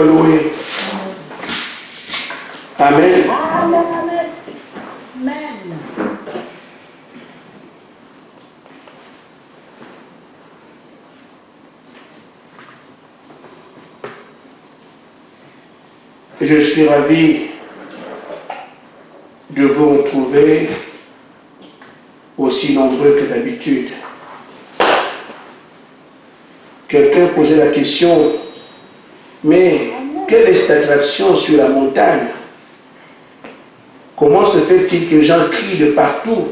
soit loué. Amen. Amen. Amen. Je suis ravi de vous retrouver aussi nombreux que d'habitude. Quelqu'un posait la question, mais quelle est cette attraction sur la montagne? Comment se fait-il que les gens crient de partout?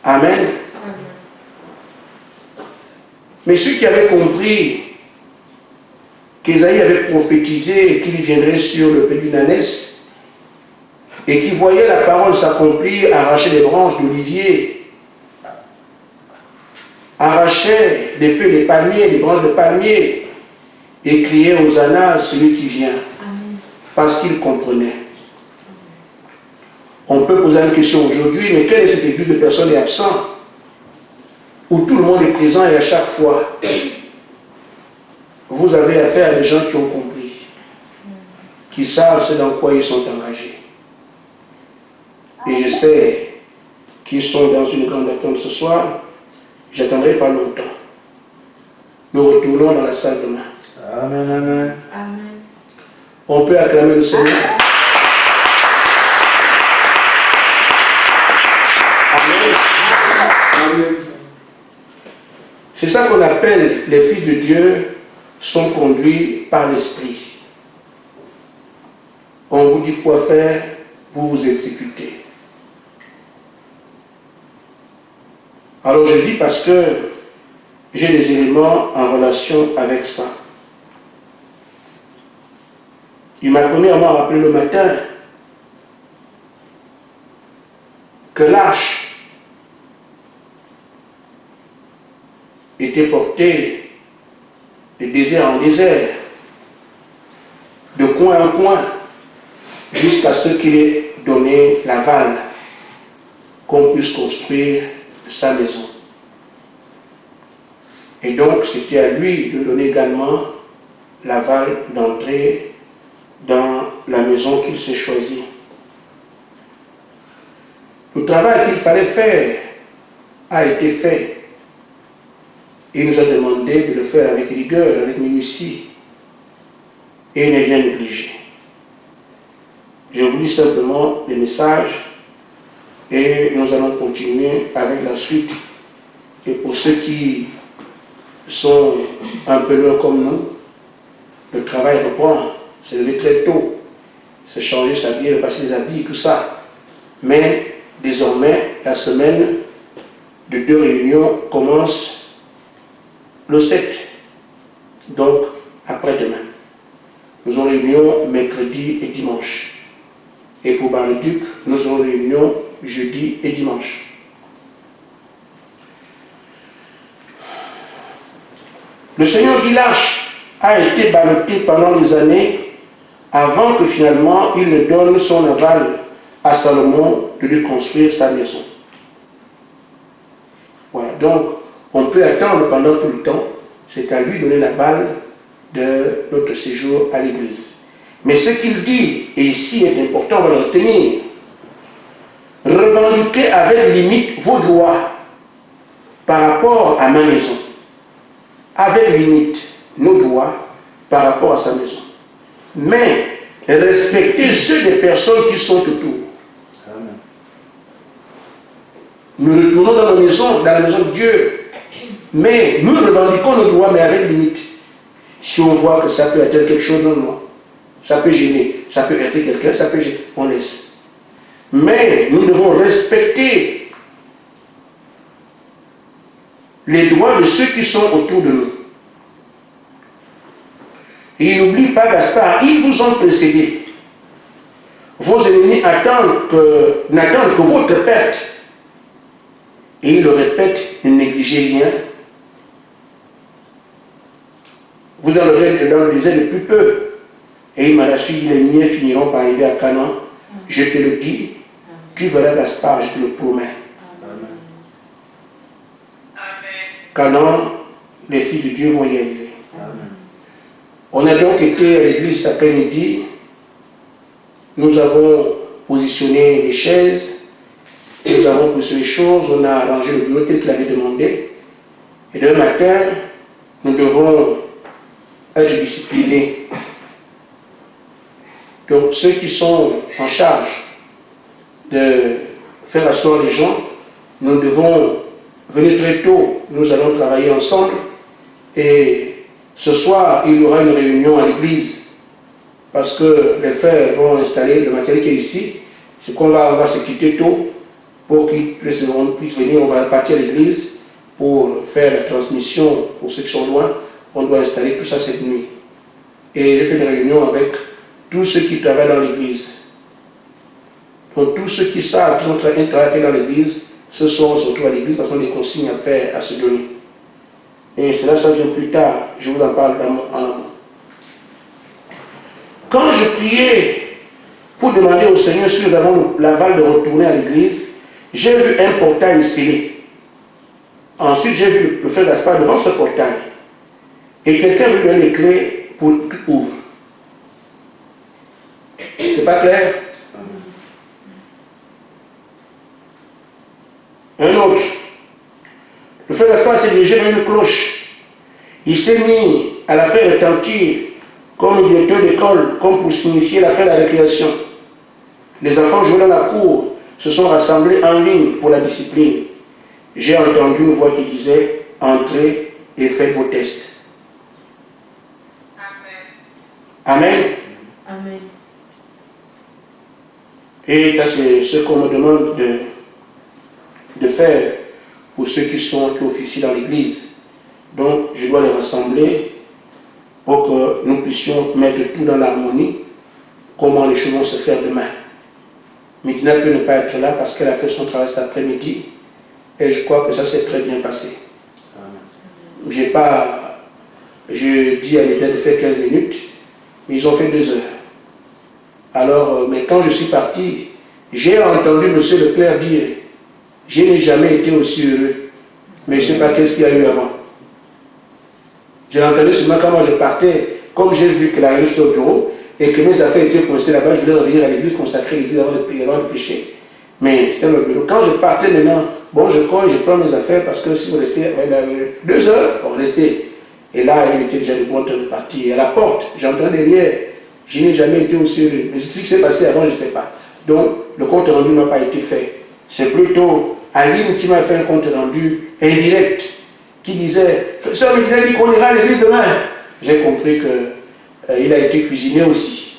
Amen. Mais ceux qui avaient compris qu'Ésaïe avait prophétisé qu'il viendrait sur le pays d'une ânesse et qui voyaient la parole s'accomplir, arracher des branches d'olivier, arracher des feuilles de palmier, des branches de palmier et crier aux ânes celui qui vient. Amen. Parce qu'ils comprenaient. On peut poser une question aujourd'hui, mais quelle est cette église de personnes est absente, où tout le monde est présent et à chaque fois, vous avez affaire à des gens qui ont compris, qui savent ce dans quoi ils sont engagés. Et je sais qu'ils sont dans une grande attente ce soir. J'attendrai pas longtemps. Nous retournons dans la salle demain. Amen, amen. Amen. On peut acclamer le Seigneur. Amen. C'est ça qu'on appelle les fils de Dieu sont conduits par l'Esprit. On vous dit quoi faire, vous vous exécutez. Alors je dis parce que j'ai des éléments en relation avec ça. Il m'a premièrement rappelé le matin que l'arche était portée de désert en désert, de coin en coin, jusqu'à ce qu'il ait donné l'aval, qu'on puisse construire sa maison. Et donc, c'était à lui de donner également l'aval d'entrer dans la maison qu'il s'est choisie. Le travail qu'il fallait faire a été fait. Il nous a demandé de le faire avec rigueur, avec minutie, et il n'est rien négligé. Je vous lis simplement les messages et nous allons continuer avec la suite. Et pour ceux qui sont un peu loin comme nous, le travail reprend, se lever très tôt, se changer, s'habiller, passer les habits, tout ça. Mais désormais, la semaine de 2 réunions commence le 7, donc après-demain. Nous aurons réunion mercredi et dimanche. Et pour Bar-le-Duc, nous aurons réunion jeudi et dimanche. Le Seigneur dit l'arche a été ballottée pendant des années avant que finalement il ne donne son aval à Salomon de lui construire sa maison. Voilà, donc on peut attendre pendant tout le temps, c'est à lui donner l'aval de notre séjour à l'église. Mais ce qu'il dit, et ici est important, on va le retenir, revendiquez avec limite vos droits par rapport à ma maison. Avec limite nos droits par rapport à sa maison. Mais respectez ceux des personnes qui sont autour. Amen. Nous retournons dans la maison de Dieu. Mais nous revendiquons nos droits, mais avec limite. Si on voit que ça peut être quelque chose, non. Ça peut gêner, ça peut heurter quelqu'un, ça peut gêner, on laisse. Mais nous devons respecter les droits de ceux qui sont autour de nous. Et n'oublie pas, Gaspard, ils vous ont précédé. Vos ennemis n'attendent que votre perte. Et ils le répètent, ne négligez rien. Vous allez dans le désert depuis peu. Et il m'a suivi, les miens finiront par arriver à Canaan. Je te le dis, tu verras Gaspard, je te le promets. Amen. Canaan, les filles de Dieu vont y arriver. Amen. On a donc été à l'église cet après-midi. Nous avons positionné les chaises, nous avons poussé les choses, on a arrangé le bureau tel qu'il avait demandé. Et demain matin, nous devons être disciplinés. Donc ceux qui sont en charge de faire asseoir les gens, nous devons venir très tôt, nous allons travailler ensemble. Et ce soir, il y aura une réunion à l'église parce que les frères vont installer le matériel qui est ici. C'est qu'on va se quitter tôt pour qu'ils puissent venir. On va partir à l'église pour faire la transmission pour ceux qui sont loin. On doit installer tout ça cette nuit. Et j'ai fait une réunion avec tous ceux qui travaillent dans l'église. Donc tous ceux qui savent qu'ils ont travaillé dans l'église, ce soir on se retrouve à l'église parce qu'on a des consignes à faire, à se donner. Et cela, ça vient plus tard. Je vous en parle en amont. Quand je priais pour demander au Seigneur si nous avons l'aval de retourner à l'église, j'ai vu un portail scellé. Ensuite, j'ai vu le frère Gaspard devant ce portail. Et quelqu'un lui donner les clés pour qu'il ouvre. C'est pas clair? Un autre. Le frère Gaspard s'est dirigé vers une cloche. Il s'est mis à la faire retentir comme directeur d'école, comme pour signifier la fin de la récréation. Les enfants jouant dans la cour se sont rassemblés en ligne pour la discipline. J'ai entendu une voix qui disait « Entrez et faites vos tests ». Amen. Amen. Et ça, c'est ce qu'on me demande de faire pour ceux qui officient dans l'église. Donc, je dois les rassembler pour que nous puissions mettre tout dans l'harmonie, comment les choses vont se faire demain. Midina peut ne pas être là parce qu'elle a fait son travail cet après-midi et je crois que ça s'est très bien passé. Je dis à Midina de faire 15 minutes, mais ils ont fait 2 heures. Alors, mais quand je suis parti, j'ai entendu M. Leclerc dire « Je n'ai jamais été aussi heureux, mais je ne sais pas qu'est-ce qu'il y a eu avant. » Je l'entendais seulement quand moi je partais, comme j'ai vu que la réunion était au bureau et que mes affaires étaient coincées là-bas, je voulais revenir à l'église, consacrer l'église avant de prier, avant de pécher. Mais c'était le bureau. Quand je partais maintenant, bon, je cours et je prends mes affaires parce que si vous restez 2 heures, on restait. Et là, il était déjà debout en train de partir. Et à la porte, j'entends derrière, je n'ai jamais été aussi heureux. Mais ce qui s'est passé avant, je ne sais pas. Donc, le compte rendu n'a pas été fait. C'est plutôt Aline qui m'a fait un compte rendu indirect, qui disait, Sœur Midina dit qu'on ira à l'église demain. J'ai compris qu'il a été cuisiné aussi.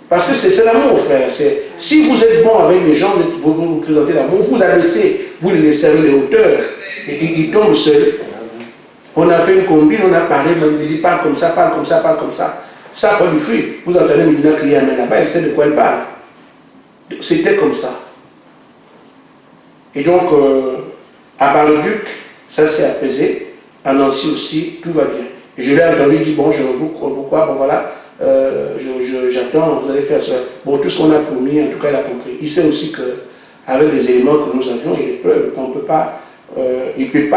Parce que c'est l'amour, frère. Si vous êtes bon avec les gens, vous présentez l'amour, vous abaissez, vous les laissez avec les hauteurs, et ils tombent seuls. On a fait une combine, on a parlé, on dit parle comme ça, parle comme ça, parle comme ça. Ça prend du fruit. Vous entendez Midina crier Amen là-bas, elle sait de quoi elle parle. C'était comme ça. Et donc, à Bar-le-Duc, ça s'est apaisé. À Nancy aussi, tout va bien. Et je l'ai entendu dire, bon, je vous crois, bon voilà, j'attends, vous allez faire ça. Bon, tout ce qu'on a promis, en tout cas, il a compris. Il sait aussi qu'avec les éléments que nous avions et les preuves, qu'on ne peut pas, il peut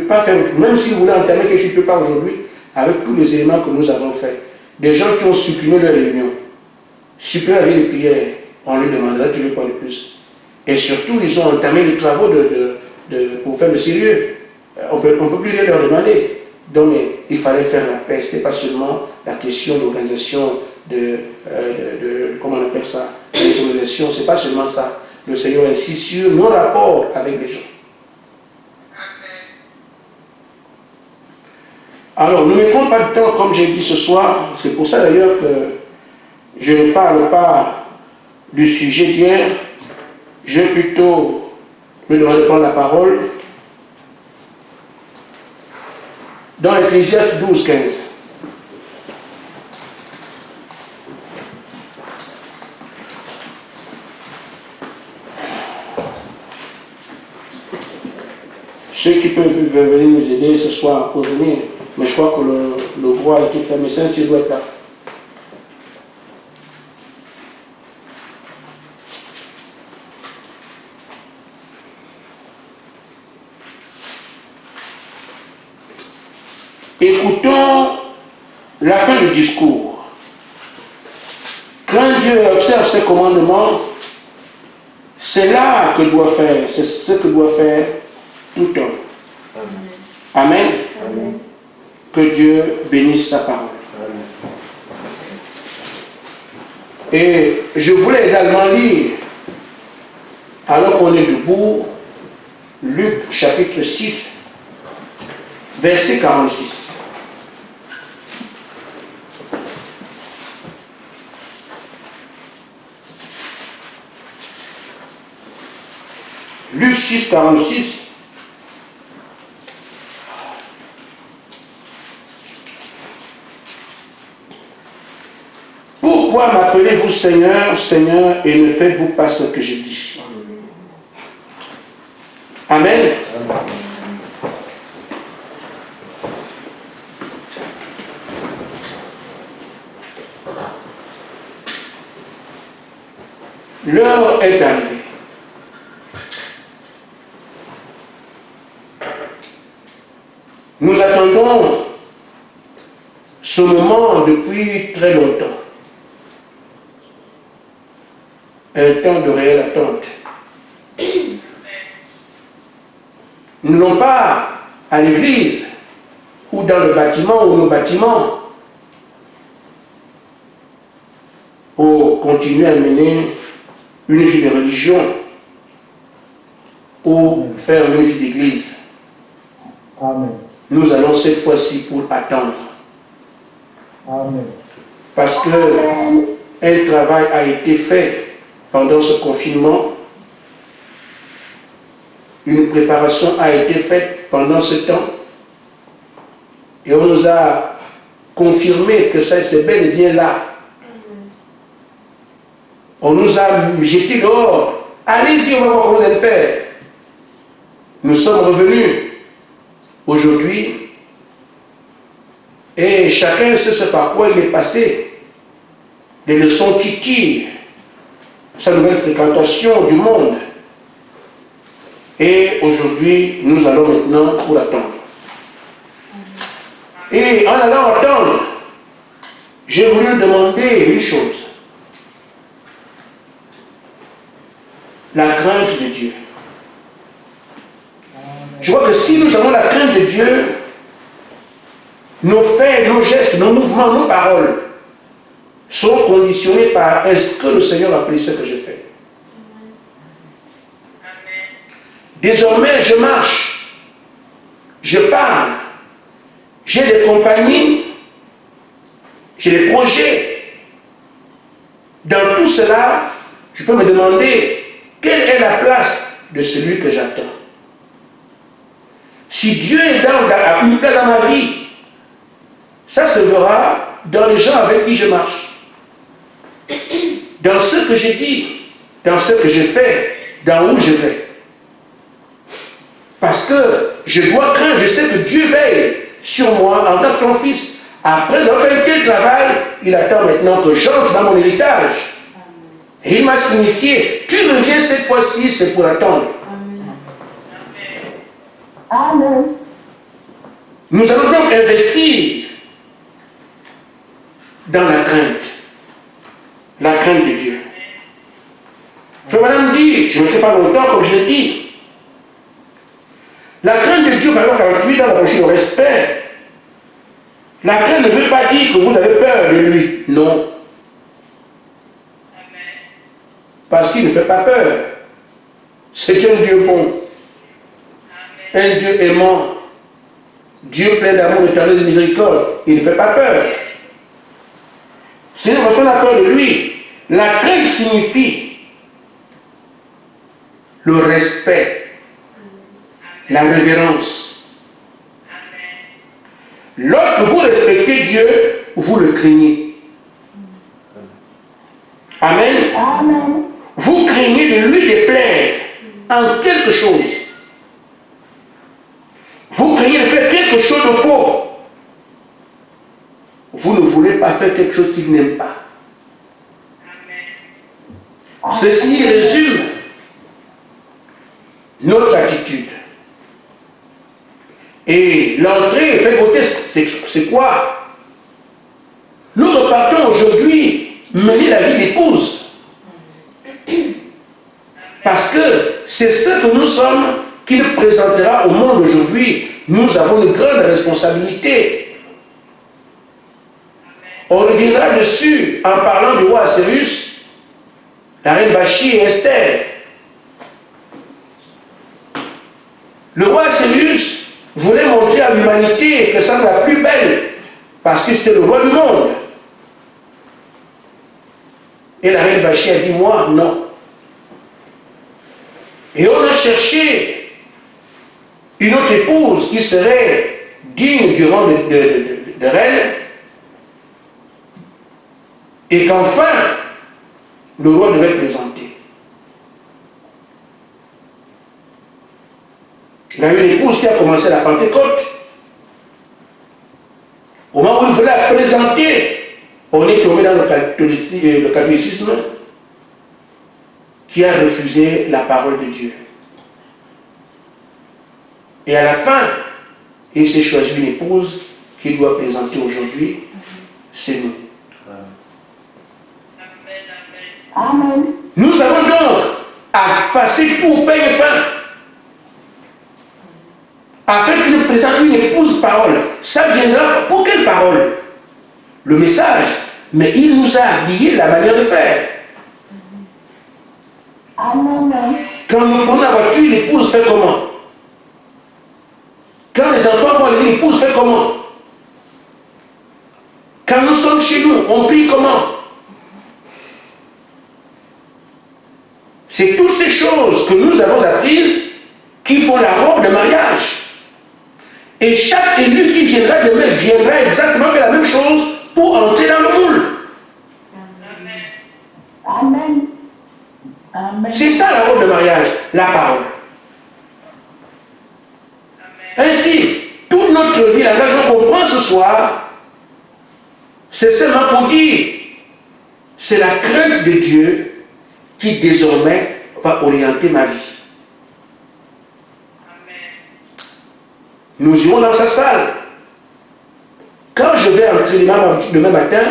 pas faire, même s'il voulait entamer quelque chose, il ne peut pas aujourd'hui, avec tous les éléments que nous avons faits. Des gens qui ont supprimé leur réunion, supprimé la vie de prière, on lui demandera, tu veux quoi de plus? Et surtout, ils ont entamé les travaux pour faire le sérieux. On ne peut plus rien leur demander. Donc, il fallait faire la paix. Ce n'était pas seulement la question d'organisation, comment on appelle ça, des organisations, ce n'est pas seulement ça. Le Seigneur insiste sur nos rapports avec les gens. Alors, nous ne mettrons pas de temps, comme j'ai dit ce soir. C'est pour ça d'ailleurs que je ne parle pas du sujet d'hier. Je vais plutôt me demander de prendre la parole dans Ecclésiaste 12, 15. Ceux qui peuvent venir nous aider ce soir pour venir, mais je crois que le droit a été fait, mais Saint-Cyr doit être là. Écoutons la fin du discours. Quand Dieu observe ses commandements, c'est là que doit faire, c'est ce que doit faire tout homme. Amen. Amen. Que Dieu bénisse sa parole. Amen. Et je voulais également lire, alors qu'on est debout, Luc chapitre 6, verset 46. Luc 6, 46. Pourquoi m'appelez-vous Seigneur, Seigneur, et ne faites-vous pas ce que je dis? Amen. L'heure est arrivée. Nous attendons ce moment depuis très longtemps. Un temps de réelle attente. Nous n'allons pas à l'église ou dans le bâtiment ou nos bâtiments pour continuer à mener une vie de religion ou faire une vie d'église. Amen. Nous allons cette fois-ci pour attendre. Amen. Parce que un travail a été fait pendant ce confinement. Une préparation a été faite pendant ce temps. Et on nous a confirmé que ça c'est bel et bien là. On nous a jeté dehors. Allez-y, on va voir comment vous allez faire. Nous sommes revenus aujourd'hui et chacun sait ce par quoi il est passé. Les leçons qu'il tire, sa nouvelle fréquentation du monde. Et aujourd'hui, nous allons maintenant pour attendre. Et en allant attendre, j'ai voulu demander une chose. La crainte de Dieu. Je vois que si nous avons la crainte de Dieu, nos faits, nos gestes, nos mouvements, nos paroles sont conditionnés par est-ce que le Seigneur a appelé ce que je fais. Désormais, je marche, je parle, j'ai des compagnies, j'ai des projets. Dans tout cela, je peux me demander quelle est la place de celui que j'attends. Si Dieu est à une place dans ma vie, ça se verra dans les gens avec qui je marche, dans ce que je dis, dans ce que je fais, dans où je vais. Parce que je dois craindre, je sais que Dieu veille sur moi en tant que son fils. Après avoir fait tel travail, il attend maintenant que j'entre dans mon héritage. Et il m'a signifié, tu reviens cette fois-ci, c'est pour attendre. Amen. Nous allons donc investir dans la crainte de Dieu. Frère Madame dit, je ne sais pas longtemps comme je l'ai dit, la crainte de Dieu, par exemple, quand tu es dans la recherche de respect, la crainte ne veut pas dire que vous avez peur de lui. Non. Parce qu'il ne fait pas peur. C'est un Dieu bon. Un Dieu aimant. Dieu plein d'amour éternel et de miséricorde. Il ne fait pas peur. Sinon, parce qu'on a peur de lui. La crainte signifie le respect, la révérence. Lorsque vous respectez Dieu, vous le craignez. Amen. Amen. Vous craignez de lui déplaire en quelque chose. Vous craignez de faire quelque chose de faux. Vous ne voulez pas faire quelque chose qu'il n'aime pas. Ceci résume notre attitude. Et l'entrée fait côté, c'est quoi? devons aujourd'hui mener la vie d'épouse. Parce que c'est ce que nous sommes qui nous présentera au monde aujourd'hui. Nous avons une grande responsabilité. On reviendra dessus en parlant du roi Assuérus, la reine Vashti et Esther. Le roi Assuérus voulait montrer à l'humanité que ça la plus belle, parce que c'était le roi du monde. Et la reine Vashti a dit, moi, non. Et on a cherché une autre épouse qui serait digne du rang de reine. Et qu'enfin, le roi devait présenter. Il a eu une épouse qui a commencé la Pentecôte. Au moment où il voulait la présenter, on est tombé dans le catholicisme qui a refusé la parole de Dieu. Et à la fin, il s'est choisi une épouse qu'il doit présenter aujourd'hui, c'est nous. Amen. Nous avons donc à passer tout au peigne fin, afin qu'il nous présente une épouse parole. Ça viendra pour quelle parole? Le message. Mais il nous a habillé la manière de faire. Amen. Quand nous prenons la voiture, l'épouse fait comment? Quand les enfants vont aller, l'épouse fait comment? Quand nous sommes chez nous, on prie comment? C'est toutes ces choses que nous avons apprises qui font la robe de mariage. Et chaque élu qui viendra demain viendra exactement faire la même chose pour entrer dans le moule. Amen. Amen. C'est ça la robe de mariage, la parole. Ainsi, toute notre vie, l'engagement qu'on prend ce soir, c'est seulement pour dire, c'est la crainte de Dieu qui désormais va orienter ma vie. Nous irons dans sa salle. Quand je vais entrer demain matin,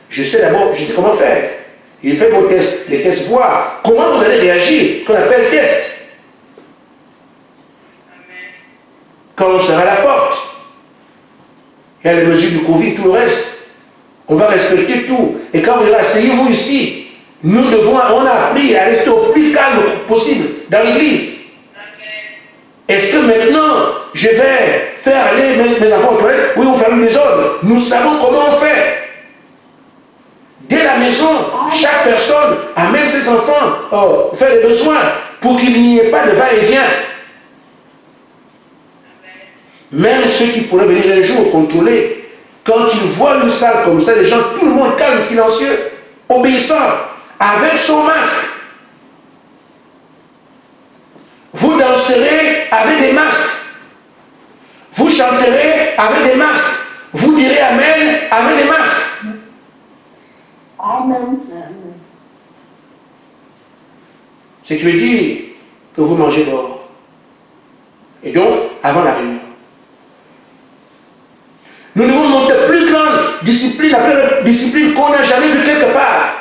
je sais d'abord, je sais comment faire. Il fait vos tests, les tests, voir comment vous allez réagir, qu'on appelle test. Quand on sera à la porte, il y a les mesures du Covid, tout le reste. On va respecter tout. Et quand vous direz, asseyez-vous ici, nous devons, on a appris à rester au plus calme possible dans l'église. Est-ce que maintenant, je vais faire aller mes enfants aux toilettes? Oui, on fait un désordre. Nous savons comment on fait. Dès la maison, chaque personne amène ses enfants faire les besoins pour qu'il n'y ait pas de va-et-vient. Même ceux qui pourraient venir un jour contrôler, quand ils voient une salle comme ça, les gens, tout le monde calme, silencieux, obéissant, avec son masque. Vous danserez avec des masques. Vous chanterez avec des masques. Vous direz Amen avec des masques. Amen. Ce qui veut dire que vous mangez dehors. Et donc, avant la réunion. Nous devons monter plus grande discipline, la plus discipline qu'on n'a jamais vue quelque part.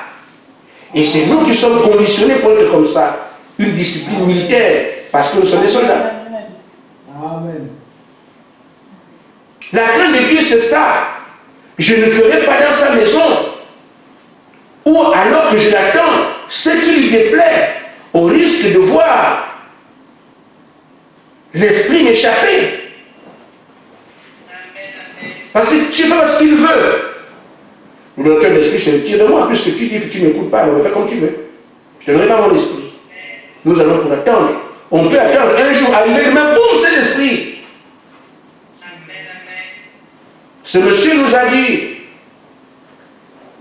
Et c'est nous qui sommes conditionnés pour être comme ça. Une discipline militaire, parce que nous sommes des soldats. Amen. La crainte de Dieu, c'est ça. Je ne ferai pas dans sa maison, ou alors que je l'attends, ce qui lui déplaît, au risque de voir l'esprit m'échapper. Parce que je fais ce qu'il veut. Le docteur de l'esprit se retire de moi, puisque tu dis que tu ne m'écoutes pas, on le fait comme tu veux. Je ne donnerai pas mon esprit. Nous allons pour attendre. On peut attendre un jour, arriver demain, boum, c'est l'esprit. Ce monsieur nous a dit,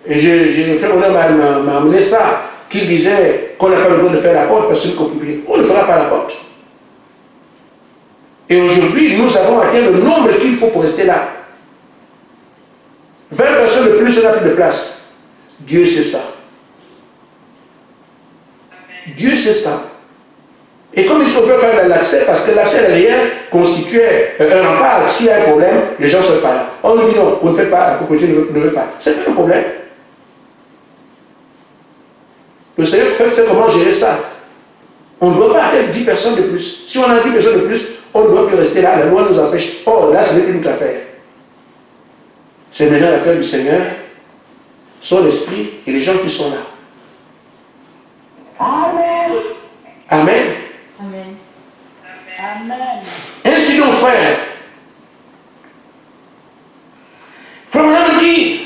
et j'ai fait honneur m'a amené ça, qu'il disait qu'on n'a pas le droit de faire la porte parce que c'est compliqué. On ne fera pas la porte. Et aujourd'hui, nous avons atteint le nombre qu'il faut pour rester là. 20 personnes de plus, on n'a plus de place. Dieu sait ça. Dieu sait ça. Et comme il faut faire l'accès, parce que l'accès aérien constituait un rempart, s'il y a un problème, les gens ne sont pas là. On nous dit non, vous ne faites pas, la propriété ne veut pas. C'est pas un problème. Le Seigneur fait comment gérer ça. On ne doit pas atteindre 10 personnes de plus. Si on a 10 personnes de plus, on ne doit plus rester là. La loi nous empêche. Oh, là, ce n'est plus notre affaire. C'est maintenant l'affaire du Seigneur, son esprit et les gens qui sont là. Amen. Amen. Amen. Amen. Ainsi donc, frère, Frère dit,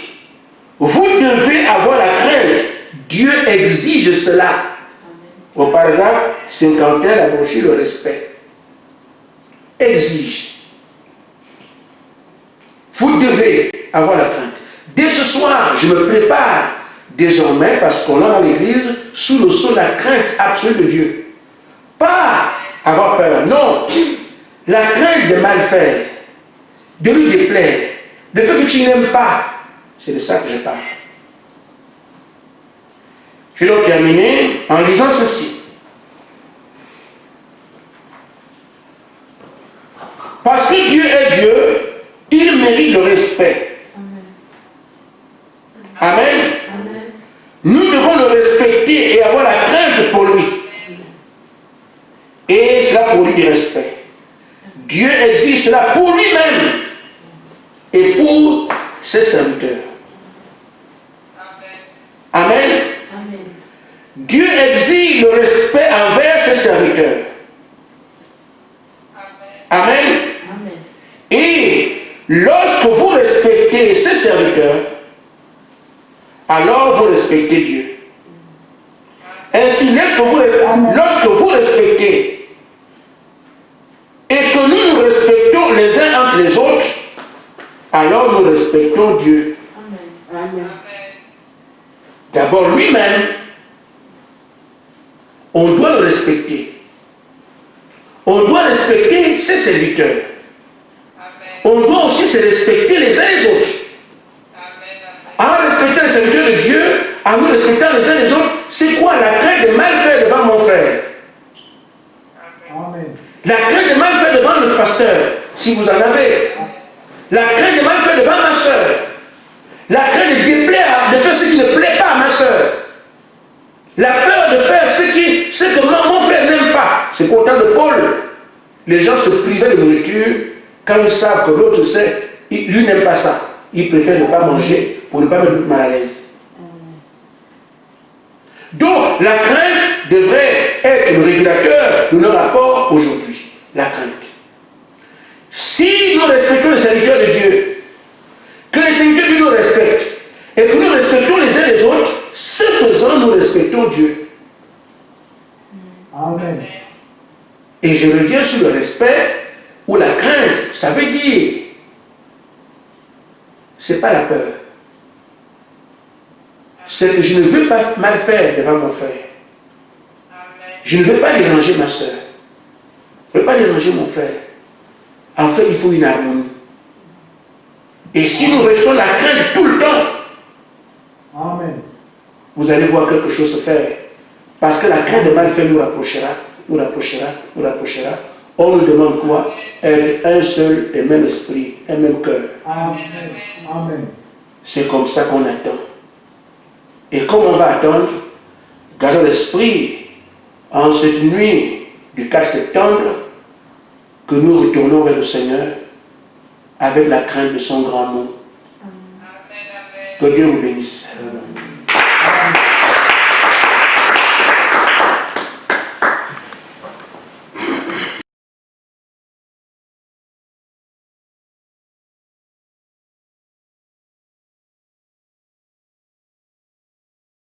vous devez avoir la crainte. Dieu exige cela. Au paragraphe 51, la brochure, le respect. Exige. Vous devez avoir la crainte. Dès ce soir, je me prépare désormais, parce qu'on est dans l'église, sous le sceau de la crainte absolue de Dieu. Pas avoir peur, non. La crainte de mal faire, de lui déplaire, de faire que tu n'aimes pas. C'est de ça que je parle. Je vais donc terminer en lisant ceci. Parce que Dieu est Dieu, il mérite le respect. Amen. Amen. Nous devons le respecter et avoir la crainte pour lui. Et cela pour lui du respect. Dieu exige cela pour lui-même et pour ses serviteurs. Amen. Amen. Dieu exige le respect envers ses serviteurs. Amen. Amen. Et lorsque vous respectez ses serviteurs, alors vous respectez Dieu. Ainsi, lorsque vous respectez et que nous nous respectons les uns entre les autres, alors nous respectons Dieu. Amen. Amen. D'abord lui-même, on doit le respecter. On doit respecter ses serviteurs. On doit aussi se respecter les uns les autres. En respectant les serviteurs de Dieu, en nous respectant les uns les autres, c'est quoi la crainte de mal faire devant mon frère? Amen. La crainte de mal faire devant le pasteur, si vous en avez. La crainte de mal faire devant ma soeur. La crainte de déplaire, de faire ce qui ne plaît pas à ma soeur. La peur de faire ce que mon frère n'aime pas. C'est pour temps de Paul. Les gens se privaient de nourriture quand ils savent que l'autre sait, lui n'aime pas ça. Il préfère ne pas manger pour ne pas me mettre mal à l'aise. Donc, la crainte devrait être le régulateur de nos rapports aujourd'hui. La crainte. Si nous respectons les serviteurs de Dieu, que les serviteurs de Dieu nous respectent, et que nous respectons les uns les autres, ce faisant, nous respectons Dieu. Amen. Et je reviens sur le respect, ou la crainte, ça veut dire, c'est pas la peur. C'est que je ne veux pas mal faire devant mon frère. Je ne veux pas déranger ma soeur. Je ne veux pas déranger mon frère. En fait, il faut une harmonie. Et si nous restons la crainte tout le temps, Amen. vous allez voir quelque chose se faire. Parce que la crainte de mal faire nous rapprochera, nous rapprochera, nous rapprochera. On nous demande quoi? Être un seul et même esprit, un même cœur. Amen. Amen. C'est comme ça qu'on attend. Et comme on va attendre, gardons l'esprit en cette nuit du 4 septembre, que nous retournons vers le Seigneur avec la crainte de son grand nom. Que Dieu vous bénisse.